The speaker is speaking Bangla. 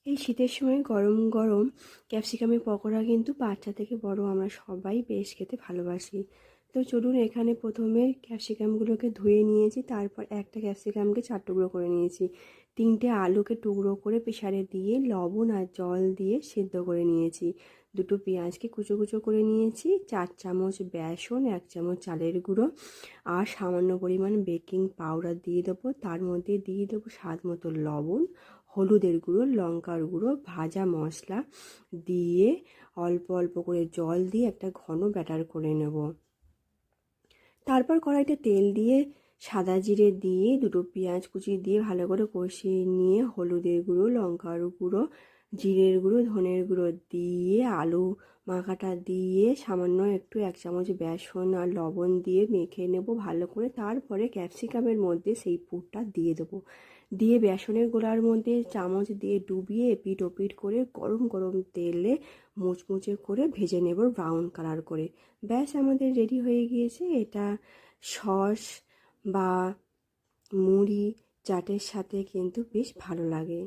এই শীতের সময় গরম গরম ক্যাপসিকামের পকোড়া কিন্তু বাচ্চা থেকে বড় আমরা সবাই বেশ খেতে ভালোবাসি। তো চলুন, এখানে প্রথমে ক্যাপসিকামগুলোকে ধুয়ে নিয়েছি, তারপর একটা ক্যাপসিকামকে 4 টুকরো করে নিয়েছি। 3টে আলুকে টুকরো করে প্রেসারে দিয়ে লবণ আর জল দিয়ে সেদ্ধ করে নিয়েছি। 2টো পেঁয়াজকে কুচো কুচো করে নিয়েছি। 4 চামচ বেসন, 1 চামচ চালের গুঁড়ো আর সামান্য পরিমাণ বেকিং পাউডার দিয়ে দেবো। তার মধ্যে দিয়ে দেবো স্বাদ মতো লবণ, হলুদের গুঁড়ো, লঙ্কার গুঁড়ো, ভাজা মশলা দিয়ে অল্প অল্প করে জল দিয়ে একটা ঘন ব্যাটার করে নেব। তারপর কড়াইতে তেল দিয়ে সাদা জিরে দিয়ে 2টো পেঁয়াজ কুচি দিয়ে ভালো করে কষিয়ে নিয়ে হলুদের গুঁড়ো, লঙ্কার গুঁড়ো, জিরের গুঁড়ো, ধনের গুঁড়ো দিয়ে আলু মাখাটা দিয়ে সামান্য একটু 1 চামচ বেসন আর লবণ দিয়ে মেখে নেব ভালো করে। তারপরে ক্যাপসিকামের মধ্যে সেই পুরটা দিয়ে দেবো। দিয়ে বেসনের গোলার মধ্যে চামচ দিয়ে ডুবিয়ে এপিট ওপিট করে গরম গরম তেলে মুচমুচে করে ভেজে নেব ব্রাউন কালার করে। ব্যাস, আমাদের রেডি হয়ে গিয়েছে। এটা সস বা মুড়ি চাটের সাথে কিন্তু বেশ ভালো লাগে।